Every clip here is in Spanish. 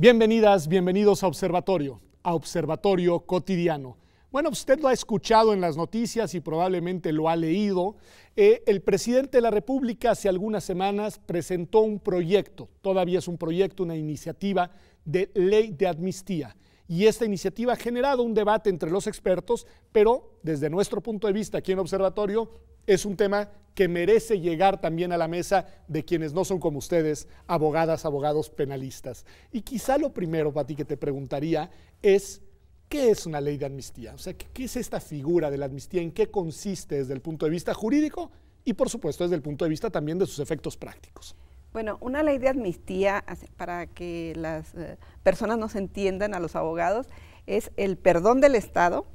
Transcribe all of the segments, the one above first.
Bienvenidas, bienvenidos a Observatorio Cotidiano. Bueno, usted lo ha escuchado en las noticias y probablemente lo ha leído. El presidente de la República hace algunas semanas presentó un proyecto, todavía es un proyecto, una iniciativa de ley de amnistía. Y esta iniciativa ha generado un debate entre los expertos, pero desde nuestro punto de vista aquí en Observatorio es un tema que merece llegar también a la mesa de quienes no son como ustedes, abogadas, abogados penalistas. Y quizá lo primero, Pati, que te preguntaría es, ¿qué es una ley de amnistía? O sea, ¿qué es esta figura de la amnistía? ¿En qué consiste desde el punto de vista jurídico? Y por supuesto desde el punto de vista también de sus efectos prácticos. Bueno, una ley de amnistía, para que las personas nos entiendan, a los abogados, es el perdón del Estado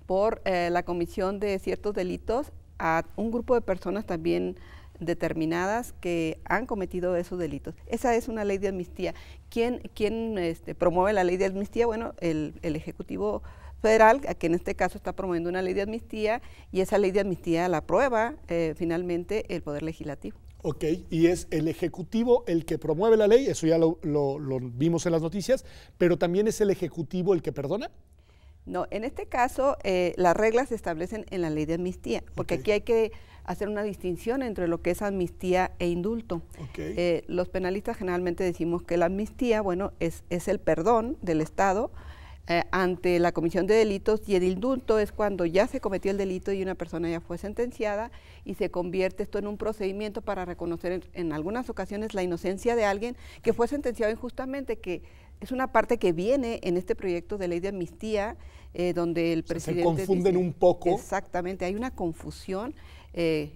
por la comisión de ciertos delitos a un grupo de personas también determinadas que han cometido esos delitos. Esa es una ley de amnistía. ¿Quién promueve la ley de amnistía? Bueno, el Ejecutivo Federal, que en este caso está promoviendo una ley de amnistía, y esa ley de amnistía la aprueba finalmente el Poder Legislativo. Ok, y es el Ejecutivo el que promueve la ley, eso ya lo vimos en las noticias, pero también es el Ejecutivo el que perdona. No, en este caso las reglas se establecen en la ley de amnistía, porque aquí hay que hacer una distinción entre lo que es amnistía e indulto. Los penalistas generalmente decimos que la amnistía, bueno, es el perdón del Estado ante la comisión de delitos, y el indulto es cuando ya se cometió el delito y una persona ya fue sentenciada y se convierte esto en un procedimiento para reconocer en algunas ocasiones la inocencia de alguien que fue sentenciado injustamente, que es una parte que viene en este proyecto de ley de amnistía, donde el presidente se confunden un poco. Exactamente, hay una confusión.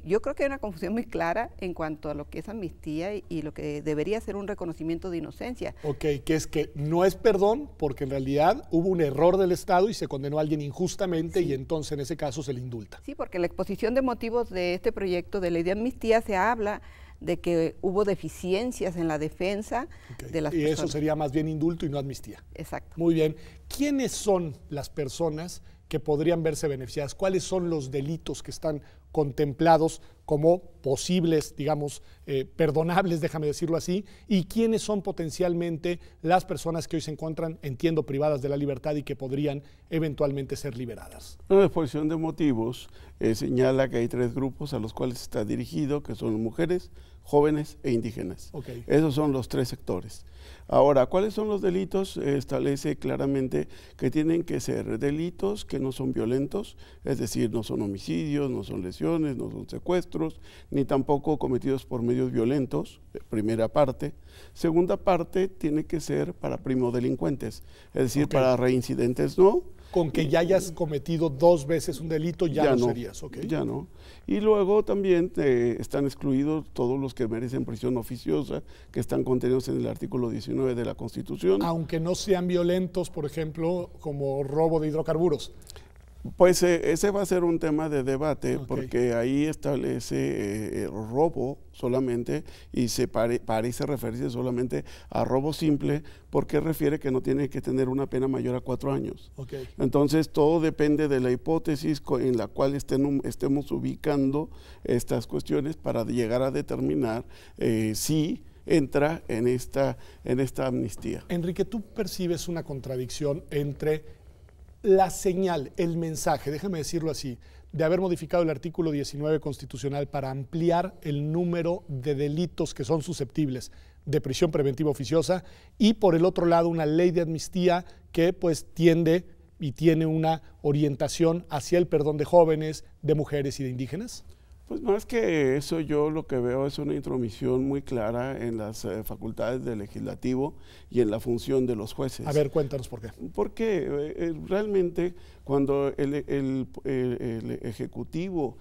Yo creo que hay una confusión muy clara en cuanto a lo que es amnistía y lo que debería ser un reconocimiento de inocencia. Ok, que es que no es perdón porque en realidad hubo un error del Estado y se condenó a alguien injustamente, sí, y entonces en ese caso se le indulta. Sí, porque en la exposición de motivos de este proyecto de ley de amnistía se habla de que hubo deficiencias en la defensa de las personas. Y eso sería más bien indulto y no amnistía. Exacto. Muy bien. ¿Quiénes son las personas que podrían verse beneficiadas? ¿Cuáles son los delitos que están contemplados como posibles, digamos, perdonables, déjame decirlo así? ¿Y quiénes son potencialmente las personas que hoy se encuentran, entiendo, privadas de la libertad y que podrían eventualmente ser liberadas? La exposición de motivos señala que hay tres grupos a los cuales está dirigido, que son mujeres, jóvenes e indígenas. Esos son los tres sectores. Ahora, ¿cuáles son los delitos? Establece claramente que tienen que ser delitos que no son violentos, es decir, no son homicidios, no son lesiones, no son secuestros, ni tampoco cometidos por medios violentos, primera parte. Segunda parte, tiene que ser para primodelincuentes, es decir, para reincidentes no. Con que ya hayas cometido 2 veces un delito ya no serías, Ya no. Y luego también están excluidos todos los que merecen prisión oficiosa, que están contenidos en el artículo 19 de la Constitución. Aunque no sean violentos, por ejemplo, como robo de hidrocarburos. Pues ese va a ser un tema de debate, porque ahí establece robo solamente y parece referirse solamente a robo simple, porque refiere que no tiene que tener una pena mayor a 4 años. Entonces todo depende de la hipótesis en la cual estemos ubicando estas cuestiones para llegar a determinar si entra en esta amnistía. Enrique, ¿tú percibes una contradicción entre la señal, el mensaje, déjame decirlo así, de haber modificado el artículo 19 constitucional para ampliar el número de delitos que son susceptibles de prisión preventiva oficiosa, y por el otro lado una ley de amnistía que pues tiende y tiene una orientación hacia el perdón de jóvenes, de mujeres y de indígenas? Pues más que eso, yo lo que veo es una intromisión muy clara en las facultades del legislativo y en la función de los jueces. A ver, cuéntanos por qué. Porque realmente cuando el Ejecutivo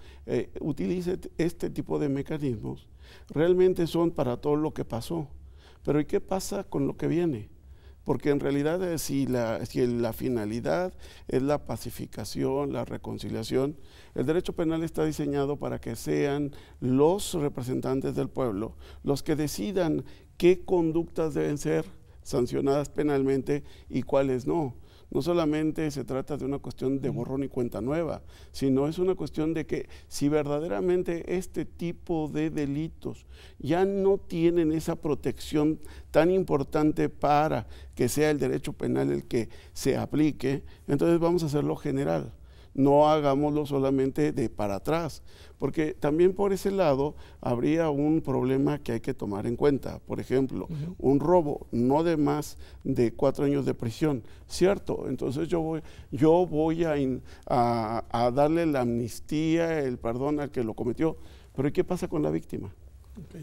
utilice este tipo de mecanismos, realmente son para todo lo que pasó. Pero ¿y qué pasa con lo que viene? Porque en realidad si la finalidad es la pacificación, la reconciliación, el derecho penal está diseñado para que sean los representantes del pueblo los que decidan qué conductas deben ser sancionadas penalmente y cuáles no. no solamente se trata de una cuestión de borrón y cuenta nueva, sino es una cuestión de que si verdaderamente este tipo de delitos ya no tienen esa protección tan importante para que sea el derecho penal el que se aplique, entonces vamos a hacerlo general. No hagámoslo solamente de para atrás, porque también por ese lado habría un problema que hay que tomar en cuenta. Por ejemplo, un robo no de más de 4 años de prisión, ¿cierto? Entonces yo voy a darle la amnistía, el perdón al que lo cometió, pero ¿y qué pasa con la víctima?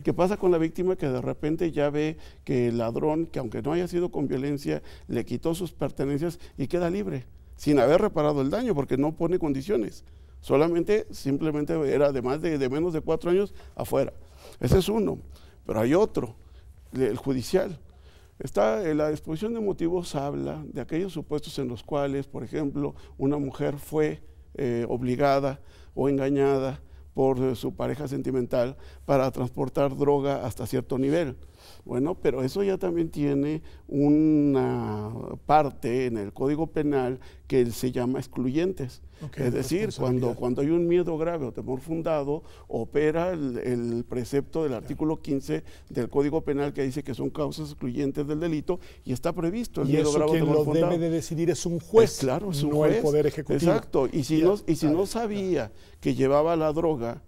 ¿Qué pasa con la víctima que de repente ya ve que el ladrón, que aunque no haya sido con violencia, le quitó sus pertenencias y queda libre, sin haber reparado el daño, porque no pone condiciones? Simplemente era de menos de 4 años afuera. Ese es uno, pero hay otro, el judicial. La exposición de motivos habla de aquellos supuestos en los cuales, por ejemplo, una mujer fue obligada o engañada por su pareja sentimental para transportar droga hasta cierto nivel. Bueno, pero eso ya también tiene una parte en el Código Penal que se llama excluyentes. Es decir, cuando hay un miedo grave o temor fundado, opera el precepto del artículo 15 del Código Penal que dice que son causas excluyentes del delito y está previsto el miedo grave o temor fundado. Y quien lo debe de decidir es un juez, claro, es un no juez, el Poder Ejecutivo. Exacto, y si no sabía que llevaba la droga,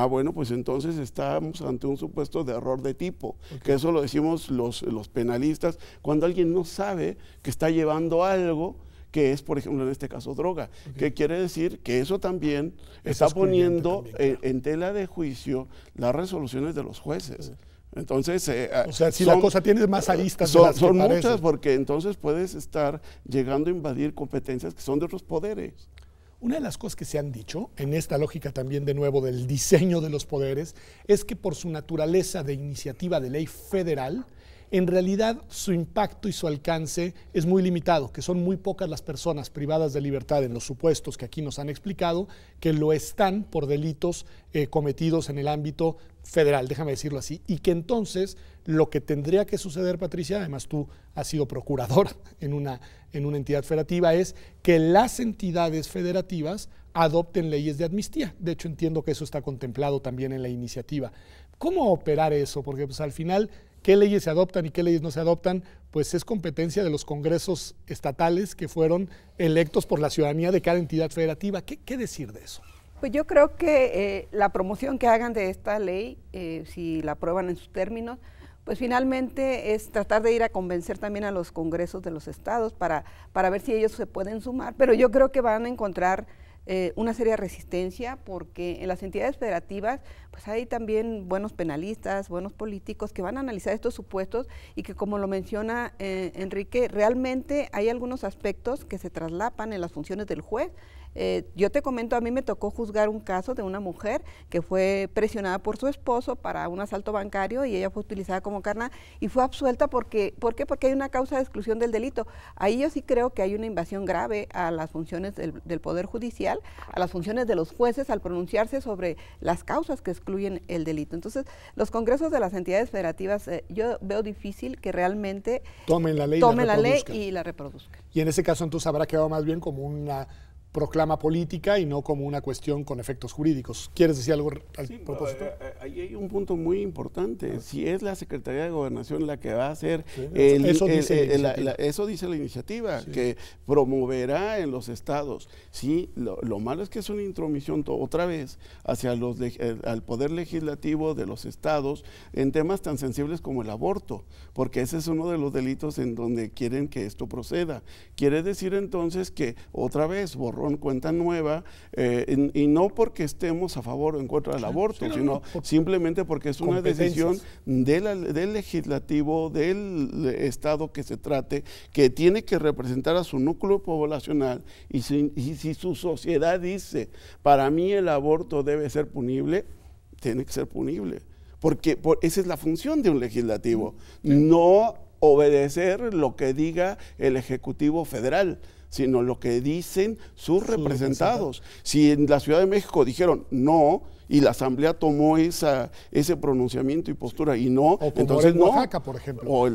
bueno, pues entonces estamos ante un supuesto de error de tipo, que eso lo decimos los penalistas, cuando alguien no sabe que está llevando algo que es, por ejemplo, en este caso, droga. ¿Qué quiere decir? Que eso también está poniendo en tela de juicio las resoluciones de los jueces. Entonces, o sea, si la cosa tiene más aristas son muchas, porque entonces puedes estar llegando a invadir competencias que son de otros poderes. Una de las cosas que se han dicho, en esta lógica también de nuevo del diseño de los poderes, es que por su naturaleza de iniciativa de ley federal, en realidad su impacto y su alcance es muy limitado, que son muy pocas las personas privadas de libertad en los supuestos que aquí nos han explicado, que lo están por delitos cometidos en el ámbito federal, déjame decirlo así, y que entonces lo que tendría que suceder, Patricia, además tú has sido procuradora en una entidad federativa, es que las entidades federativas adopten leyes de amnistía. De hecho, entiendo que eso está contemplado también en la iniciativa. ¿Cómo operar eso? Porque pues, al final, qué leyes se adoptan y qué leyes no se adoptan, pues es competencia de los congresos estatales que fueron electos por la ciudadanía de cada entidad federativa. ¿Qué decir de eso? Pues yo creo que la promoción que hagan de esta ley, si la aprueban en sus términos, pues finalmente es tratar de ir a convencer también a los congresos de los estados para ver si ellos se pueden sumar, pero yo creo que van a encontrar una seria resistencia, porque en las entidades federativas pues hay también buenos penalistas, buenos políticos que van a analizar estos supuestos y que, como lo menciona Enrique, realmente hay algunos aspectos que se traslapan en las funciones del juez. Yo te comento, a mí me tocó juzgar un caso de una mujer que fue presionada por su esposo para un asalto bancario y ella fue utilizada como carnada y fue absuelta ¿por qué? Porque hay una causa de exclusión del delito. Ahí yo sí creo que hay una invasión grave a las funciones del Poder Judicial, a las funciones de los jueces al pronunciarse sobre las causas que excluyen el delito. Entonces, los congresos de las entidades federativas, yo veo difícil que realmente tomen la ley y la reproduzcan. Y en ese caso entonces habrá quedado más bien como una proclama política y no como una cuestión con efectos jurídicos. ¿Quieres decir algo al propósito? Ahí hay un punto muy importante. Si es la Secretaría de Gobernación la que va a hacer, eso dice la iniciativa, que promoverá en los estados. Sí, lo malo es que es una intromisión otra vez hacia al poder legislativo de los estados en temas tan sensibles como el aborto, porque ese es uno de los delitos en donde quieren que esto proceda. Quiere decir entonces que otra vez cuenta nueva, y no porque estemos a favor o en contra del aborto, sino simplemente porque es una decisión del legislativo, del estado que se trate, que tiene que representar a su núcleo poblacional, y si su sociedad dice, para mí el aborto debe ser punible, tiene que ser punible, porque esa es la función de un legislativo, no obedecer lo que diga el Ejecutivo Federal, sino lo que dicen sus representados. Si en la Ciudad de México dijeron no, y la Asamblea tomó ese pronunciamiento y postura, y no, o como entonces en Oaxaca, por ejemplo, o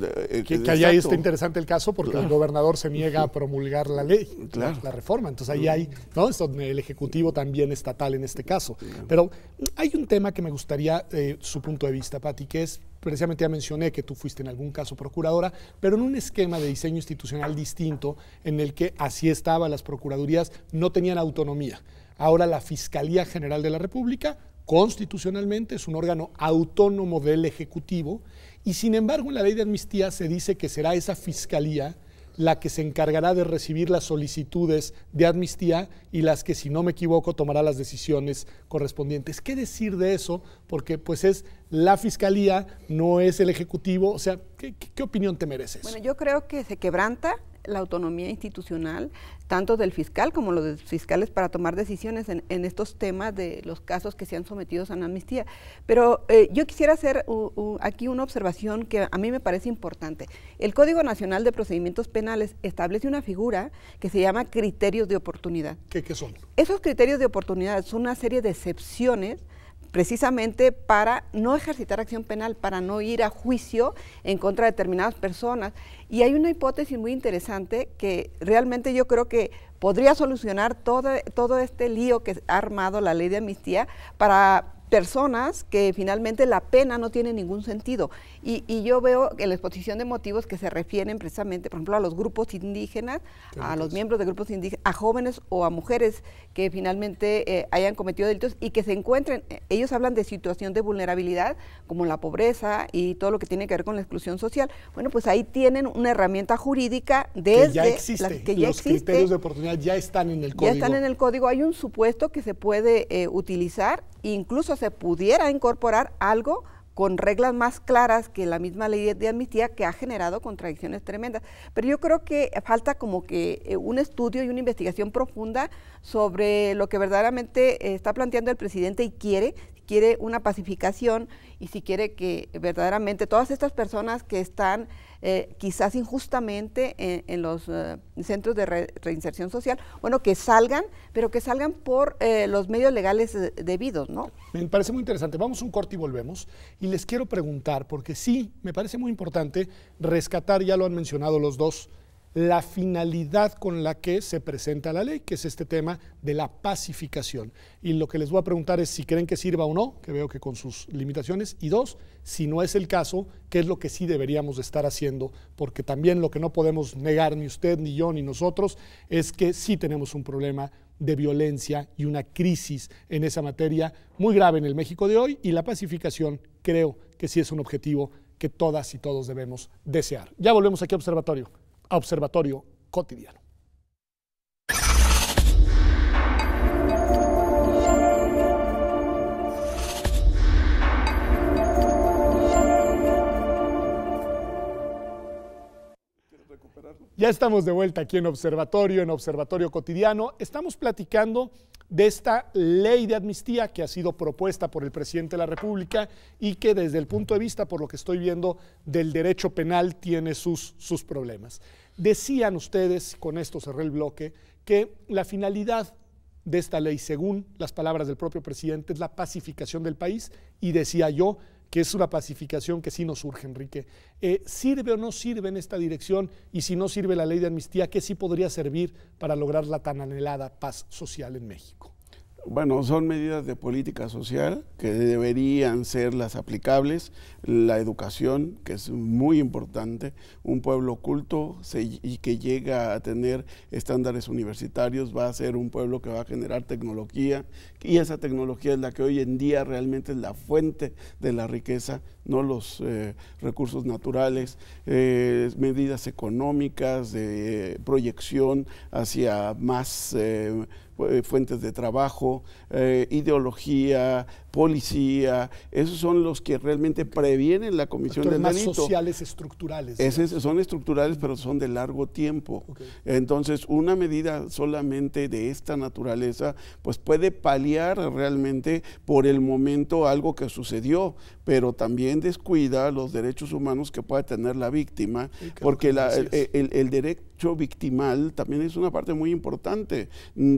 que allá está interesante el caso porque el gobernador se niega a promulgar la ley, la reforma, entonces ahí hay, ¿no? Esto, el Ejecutivo también estatal en este caso. Pero hay un tema que me gustaría su punto de vista, Pati, que es, precisamente ya mencioné que tú fuiste en algún caso procuradora, pero en un esquema de diseño institucional distinto en el que así estaba, las procuradurías no tenían autonomía. Ahora la Fiscalía General de la República, constitucionalmente, es un órgano autónomo del Ejecutivo y sin embargo en la ley de amnistía se dice que será esa Fiscalía la que se encargará de recibir las solicitudes de amnistía y las que, si no me equivoco, tomará las decisiones correspondientes. ¿Qué decir de eso? Porque pues es la Fiscalía, no es el Ejecutivo. O sea, ¿qué opinión te mereces? Bueno, yo creo que se quebranta la autonomía institucional, tanto del fiscal como los de fiscales para tomar decisiones en estos temas de los casos que sean sometidos a una amnistía. Pero yo quisiera hacer aquí una observación que a mí me parece importante. El Código Nacional de Procedimientos Penales establece una figura que se llama criterios de oportunidad. ¿Qué son? Esos criterios de oportunidad son una serie de excepciones precisamente para no ejercitar acción penal, para no ir a juicio en contra de determinadas personas. Y hay una hipótesis muy interesante que realmente yo creo que podría solucionar todo este lío que ha armado la ley de amnistía para personas que finalmente la pena no tiene ningún sentido. Y yo veo en la exposición de motivos que se refieren precisamente, por ejemplo, a los grupos indígenas, a los miembros de grupos indígenas, a jóvenes o a mujeres que finalmente hayan cometido delitos y que se encuentren, ellos hablan de situación de vulnerabilidad, como la pobreza y todo lo que tiene que ver con la exclusión social. Bueno, pues ahí tienen una herramienta jurídica desde... Que ya existe, los criterios de oportunidad ya están en el código. Ya están en el código, hay un supuesto que se puede utilizar, incluso se pudiera incorporar algo con reglas más claras que la misma ley de amnistía, que ha generado contradicciones tremendas. Pero yo creo que falta como que un estudio y una investigación profunda sobre lo que verdaderamente está planteando el presidente y quiere una pacificación y si quiere que verdaderamente todas estas personas que están quizás injustamente en los centros de reinserción social, bueno, que salgan, pero que salgan por los medios legales debidos, ¿no? Me parece muy interesante. Vamos a un corte y volvemos. Y les quiero preguntar, porque sí, me parece muy importante rescatar, ya lo han mencionado los dos, la finalidad con la que se presenta la ley, que es este tema de la pacificación. Y lo que les voy a preguntar es si creen que sirva o no, que veo que con sus limitaciones, y dos, si no es el caso, qué es lo que sí deberíamos de estar haciendo, porque también lo que no podemos negar ni usted, ni yo, ni nosotros, es que sí tenemos un problema de violencia y una crisis en esa materia muy grave en el México de hoy, y la pacificación creo que sí es un objetivo que todas y todos debemos desear. Ya volvemos aquí a Observatorio Cotidiano. Ya estamos de vuelta aquí en Observatorio Cotidiano. Estamos platicando de esta ley de amnistía que ha sido propuesta por el presidente de la República y que desde el punto de vista, por lo que estoy viendo, del derecho penal tiene sus problemas. Decían ustedes, con esto cerré el bloque, que la finalidad de esta ley, según las palabras del propio presidente, es la pacificación del país, y decía yo que es una pacificación que sí nos urge, Enrique. ¿Sirve o no sirve en esta dirección? Y si no sirve la ley de amnistía, ¿qué sí podría servir para lograr la tan anhelada paz social en México? Bueno, son medidas de política social que deberían ser las aplicables, la educación, que es muy importante, un pueblo culto y que llega a tener estándares universitarios, va a ser un pueblo que va a generar tecnología, y esa tecnología es la que hoy en día realmente es la fuente de la riqueza, no los recursos naturales, medidas económicas, de proyección hacia más fuentes de trabajo, ideología, policía, esos son los que realmente previenen la comisión del delito. Más sociales, estructurales. Son estructurales, pero son de largo tiempo. Okay. Entonces, una medida solamente de esta naturaleza, pues puede paliar realmente por el momento algo que sucedió, pero también descuida los derechos humanos que pueda tener la víctima, porque el derecho victimal también es una parte muy importante.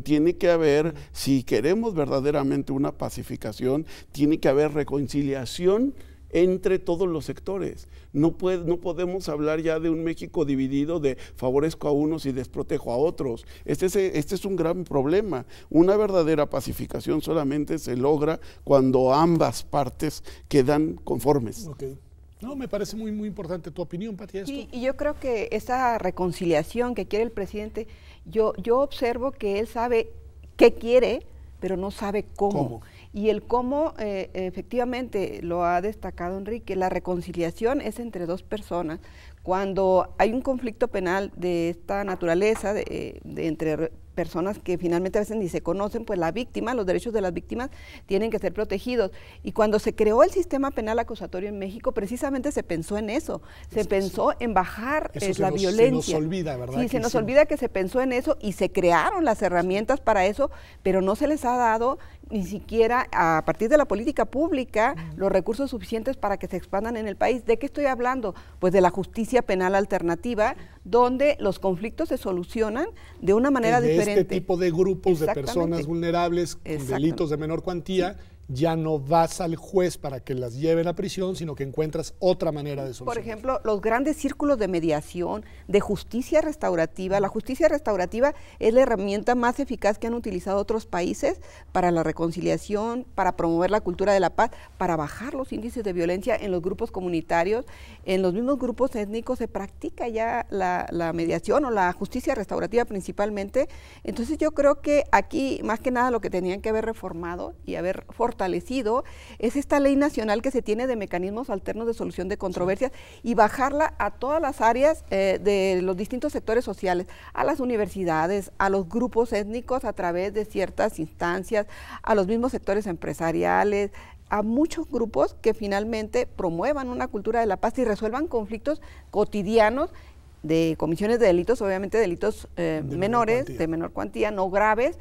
Tiene que haber, si queremos verdaderamente una pacificación, tiene que haber reconciliación entre todos los sectores. No podemos hablar ya de un México dividido de favorezco a unos y desprotejo a otros. Este es un gran problema. Una verdadera pacificación solamente se logra cuando ambas partes quedan conformes. Okay. No, me parece muy, muy importante tu opinión, Pati. Sí, y yo creo que esa reconciliación que quiere el presidente, yo observo que él sabe qué quiere, pero no sabe cómo. Y el cómo, efectivamente, lo ha destacado Enrique, la reconciliación es entre dos personas. Cuando hay un conflicto penal de esta naturaleza, entre personas que finalmente a veces ni se conocen, pues la víctima, los derechos de las víctimas tienen que ser protegidos. Y cuando se creó el sistema penal acusatorio en México, precisamente se pensó en eso, se pensó en bajar la violencia. Se nos olvida, ¿verdad? Sí, se nos olvida que se pensó en eso y se crearon las herramientas para eso, pero no se les ha dado ni siquiera a partir de la política pública los recursos suficientes para que se expandan en el país. ¿De qué estoy hablando? Pues de la justicia penal alternativa, donde los conflictos se solucionan de una manera diferente. Este tipo de grupos de personas vulnerables con delitos de menor cuantía, ya no vas al juez para que las lleven a prisión, sino que encuentras otra manera de solucionar. Por ejemplo, los grandes círculos de mediación, de justicia restaurativa. La justicia restaurativa es la herramienta más eficaz que han utilizado otros países para la reconciliación, para promover la cultura de la paz, para bajar los índices de violencia en los grupos comunitarios. En los mismos grupos étnicos se practica ya la mediación o la justicia restaurativa principalmente. Entonces yo creo que aquí, más que nada, lo que tenían que haber reformado y haber fortalecido es esta ley nacional que se tiene de mecanismos alternos de solución de controversias y bajarla a todas las áreas de los distintos sectores sociales, a las universidades, a los grupos étnicos a través de ciertas instancias, a los mismos sectores empresariales, a muchos grupos que finalmente promuevan una cultura de la paz y resuelvan conflictos cotidianos de comisiones de delitos, obviamente delitos menores, de menor cuantía, no graves,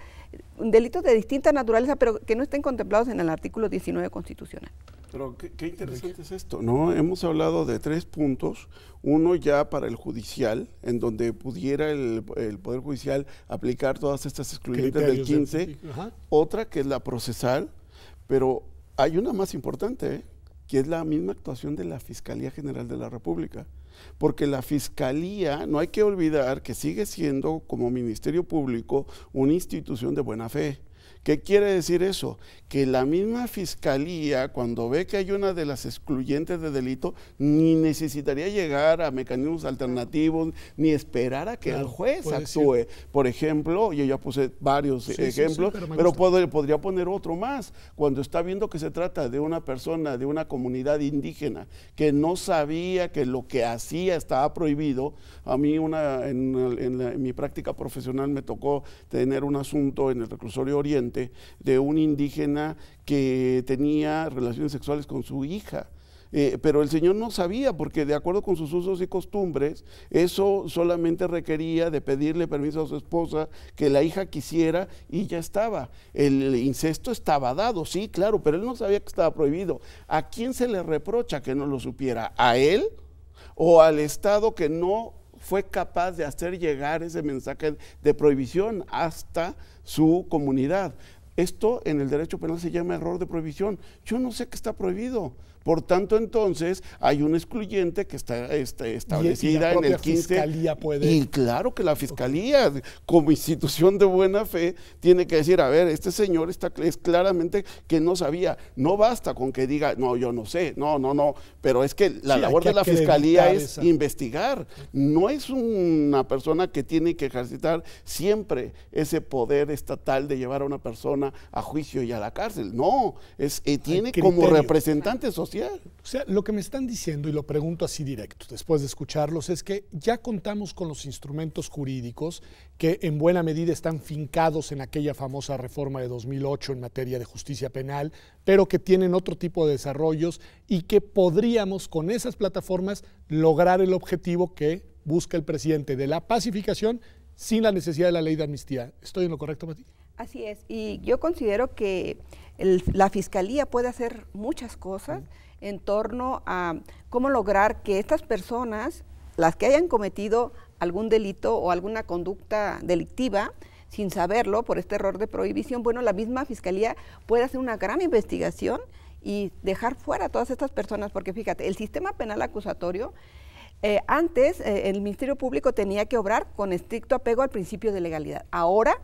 delitos de distinta naturaleza, pero que no estén contemplados en el artículo 19 constitucional. Pero qué interesante es esto, ¿no? Hemos hablado de 3 puntos, uno ya para el judicial, en donde pudiera el Poder Judicial aplicar todas estas excluyentes del 15, otra que es la procesal, pero hay una más importante, que es la misma actuación de la Fiscalía General de la República. Porque la Fiscalía, no hay que olvidar que sigue siendo como Ministerio Público una institución de buena fe. ¿Qué quiere decir eso? Que la misma Fiscalía, cuando ve que hay una de las excluyentes de delito, ni necesitaría llegar a mecanismos alternativos, ni esperar a que el juez actúe. Por ejemplo, yo ya puse varios ejemplos, pero podría poner otro más. Cuando está viendo que se trata de una persona, de una comunidad indígena, que no sabía que lo que hacía estaba prohibido, a mí en mi práctica profesional me tocó tener un asunto en el Reclusorio Oriente, de un indígena que tenía relaciones sexuales con su hija. Pero el señor no sabía, porque de acuerdo con sus usos y costumbres, eso solamente requería de pedirle permiso a su esposa, que la hija quisiera y ya estaba. El incesto estaba dado, sí, claro, pero él no sabía que estaba prohibido. ¿A quién se le reprocha que no lo supiera? ¿A él o al Estado que no fue capaz de hacer llegar ese mensaje de prohibición hasta su comunidad? Esto en el derecho penal se llama error de prohibición. Yo no sé qué está prohibido. Por tanto, entonces, hay un excluyente que está establecida en el 15. Fiscalía puede... Y claro que la Fiscalía, como institución de buena fe, tiene que decir, a ver, este señor es claramente que no sabía. No basta con que diga, no, yo no sé, no, pero es que la labor de la Fiscalía es investigar. No es una persona que tiene que ejercitar siempre ese poder estatal de llevar a una persona a juicio y a la cárcel. No, tiene como representante social. O sea, lo que me están diciendo, y lo pregunto así directo, después de escucharlos, es que ya contamos con los instrumentos jurídicos que en buena medida están fincados en aquella famosa reforma de 2008 en materia de justicia penal, pero que tienen otro tipo de desarrollos y que podríamos con esas plataformas lograr el objetivo que busca el presidente de la pacificación sin la necesidad de la ley de amnistía. ¿Estoy en lo correcto, Pati? Así es, y yo considero que la Fiscalía puede hacer muchas cosas en torno a cómo lograr que estas personas, las que hayan cometido algún delito o alguna conducta delictiva, sin saberlo por este error de prohibición, bueno, la misma Fiscalía puede hacer una gran investigación y dejar fuera a todas estas personas, porque fíjate, el sistema penal acusatorio, antes el Ministerio Público tenía que obrar con estricto apego al principio de legalidad. Ahora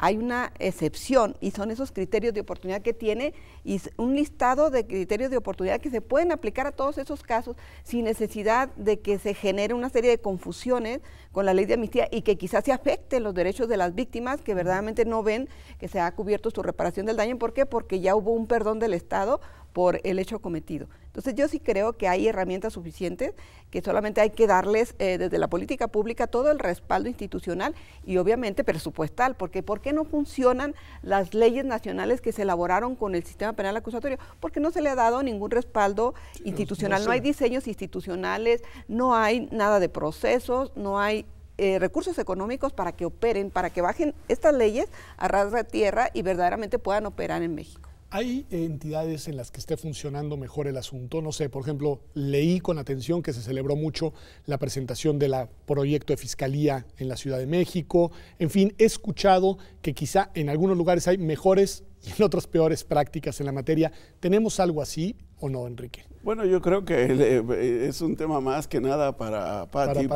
hay una excepción y son esos criterios de oportunidad que tiene y un listado de criterios de oportunidad que se pueden aplicar a todos esos casos sin necesidad de que se genere una serie de confusiones con la ley de amnistía y que quizás se afecten los derechos de las víctimas que verdaderamente no ven que se ha cubierto su reparación del daño. ¿Por qué? Porque ya hubo un perdón del Estado por el hecho cometido. Entonces yo sí creo que hay herramientas suficientes, que solamente hay que darles desde la política pública todo el respaldo institucional y obviamente presupuestal, porque ¿por qué no funcionan las leyes nacionales que se elaboraron con el sistema penal acusatorio? Porque no se le ha dado ningún respaldo institucional, no hay diseños institucionales, no hay nada de procesos, no hay recursos económicos para que operen, para que bajen estas leyes a ras de tierra y verdaderamente puedan operar en México. ¿Hay entidades en las que esté funcionando mejor el asunto? No sé, por ejemplo, leí con atención que se celebró mucho la presentación del proyecto de fiscalía en la Ciudad de México. En fin, he escuchado que quizá en algunos lugares hay mejores y en otras peores prácticas en la materia. ¿Tenemos algo así o no, Enrique? Bueno, yo creo que es un tema más que nada para Pati,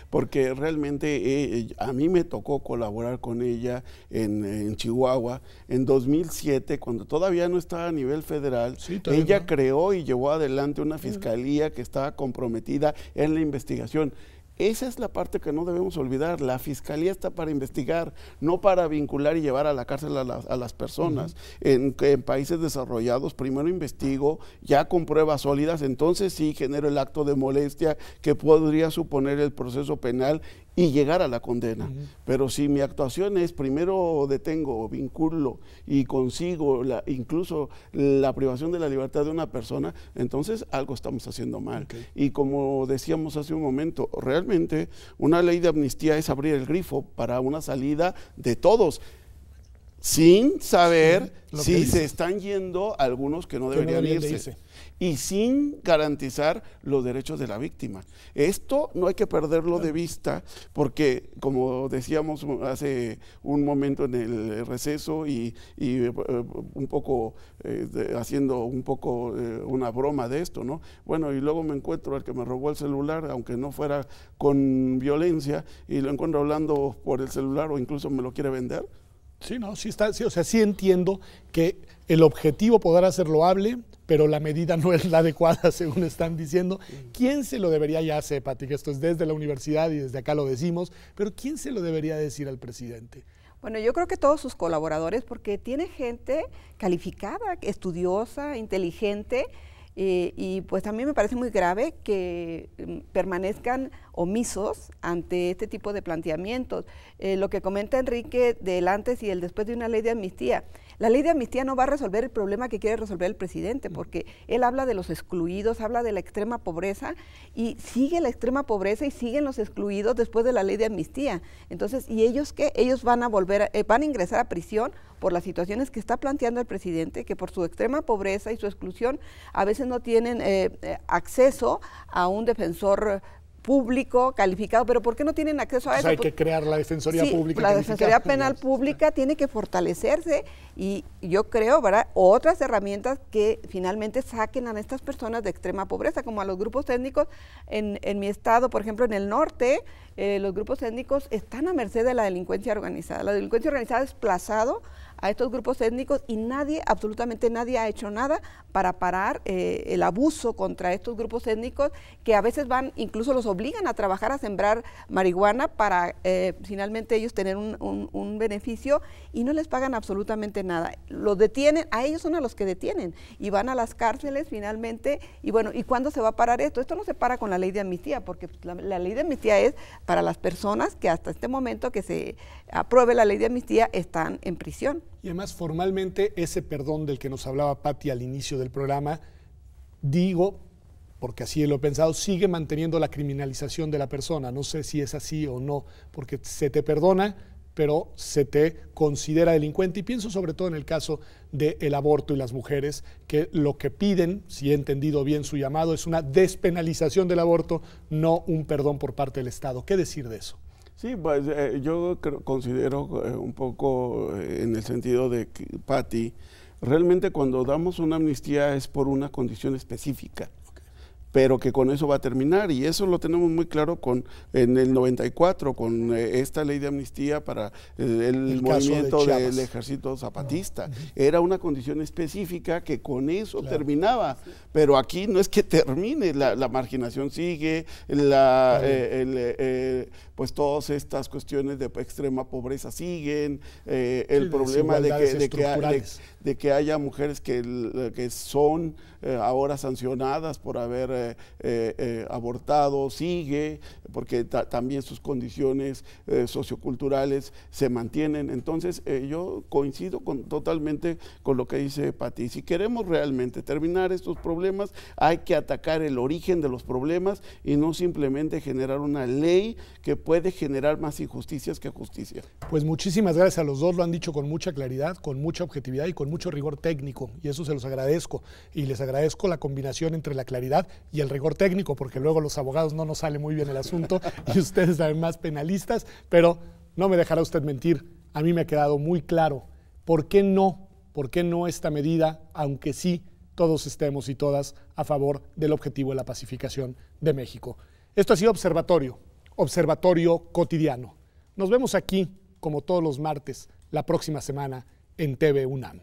porque realmente a mí me tocó colaborar con ella en Chihuahua en 2007, cuando todavía no estaba a nivel federal. Sí, ella creó y llevó adelante una fiscalía que estaba comprometida en la investigación. Esa es la parte que no debemos olvidar. La Fiscalía está para investigar, no para vincular y llevar a la cárcel a las personas. En países desarrollados, primero investigo, ya con pruebas sólidas, entonces sí genero el acto de molestia que podría suponer el proceso penal y llegar a la condena. Pero si mi actuación es primero detengo, vinculo y consigo incluso la privación de la libertad de una persona, entonces algo estamos haciendo mal. Y como decíamos hace un momento, realmente una ley de amnistía es abrir el grifo para una salida de todos, sin saber si se están yendo algunos que no deberían irse. Y sin garantizar los derechos de la víctima. Esto no hay que perderlo de vista, porque como decíamos hace un momento en el receso y un poco haciendo un poco una broma de esto, ¿no? Bueno, y luego me encuentro al que me robó el celular, aunque no fuera con violencia, y lo encuentro hablando por el celular o incluso me lo quiere vender. Sí, no, sí está, sí, o sea, sí entiendo que el objetivo podrá ser loable, pero la medida no es la adecuada, según están diciendo. ¿Quién se lo debería, ya sé, Pati, que esto es desde la universidad y desde acá lo decimos, pero quién se lo debería decir al presidente? Bueno, yo creo que todos sus colaboradores, porque tiene gente calificada, estudiosa, inteligente, y pues a mí me parece muy grave que permanezcan omisos ante este tipo de planteamientos. Lo que comenta Enrique del antes y el después de una ley de amnistía. La ley de amnistía no va a resolver el problema que quiere resolver el presidente, porque él habla de los excluidos, habla de la extrema pobreza, y sigue la extrema pobreza y siguen los excluidos después de la ley de amnistía. Entonces, ¿y ellos qué? Ellos van a volver, van a ingresar a prisión por las situaciones que está planteando el presidente, que por su extrema pobreza y su exclusión a veces no tienen acceso a un defensor público calificado, pero ¿por qué no tienen acceso a eso? Hay que crear la Defensoría Pública. La Defensoría Penal Pública tiene que fortalecerse y yo creo, ¿verdad?, otras herramientas que finalmente saquen a estas personas de extrema pobreza, como a los grupos étnicos en mi estado, por ejemplo, en el norte, los grupos étnicos están a merced de la delincuencia organizada. La delincuencia organizada ha desplazado a estos grupos étnicos y nadie, absolutamente nadie ha hecho nada para parar el abuso contra estos grupos étnicos, que a veces van, incluso los obligan a trabajar, a sembrar marihuana para finalmente ellos tener un beneficio y no les pagan absolutamente nada. Los detienen, a ellos son a los que detienen y van a las cárceles finalmente. Y bueno, ¿y cuándo se va a parar esto? Esto no se para con la ley de amnistía, porque la ley de amnistía es para las personas que hasta este momento que se apruebe la ley de amnistía están en prisión. Y además, formalmente, ese perdón del que nos hablaba Pati al inicio del programa, digo, porque así lo he pensado, sigue manteniendo la criminalización de la persona. No sé si es así o no, porque se te perdona, pero se te considera delincuente. Y pienso sobre todo en el caso del aborto y las mujeres, que lo que piden, si he entendido bien su llamado, es una despenalización del aborto, no un perdón por parte del Estado. ¿Qué decir de eso? Sí, pues yo considero un poco en el sentido de que, Pati, realmente cuando damos una amnistía es por una condición específica, pero que con eso va a terminar, y eso lo tenemos muy claro en el 94, con esta ley de amnistía para el movimiento del ejército zapatista. Era una condición específica que con eso terminaba, pero aquí no es que termine, la marginación sigue, pues todas estas cuestiones de extrema pobreza siguen, el problema de que haya mujeres que son ahora sancionadas por haber abortado, sigue, porque también sus condiciones socioculturales se mantienen. Entonces yo coincido totalmente con lo que dice Pati. Si queremos realmente terminar estos problemas, hay que atacar el origen de los problemas y no simplemente generar una ley que puede generar más injusticias que justicia. Pues muchísimas gracias a los dos, lo han dicho con mucha claridad, con mucha objetividad y con mucho rigor técnico, y eso se los agradezco, y les agradezco la combinación entre la claridad y el rigor técnico, porque luego los abogados no nos sale muy bien el asunto y ustedes además penalistas, pero no me dejará usted mentir, a mí me ha quedado muy claro por qué no esta medida, aunque sí todos estemos y todas a favor del objetivo de la pacificación de México. Esto ha sido Observatorio Cotidiano. Nos vemos aquí, como todos los martes, la próxima semana en TV UNAM.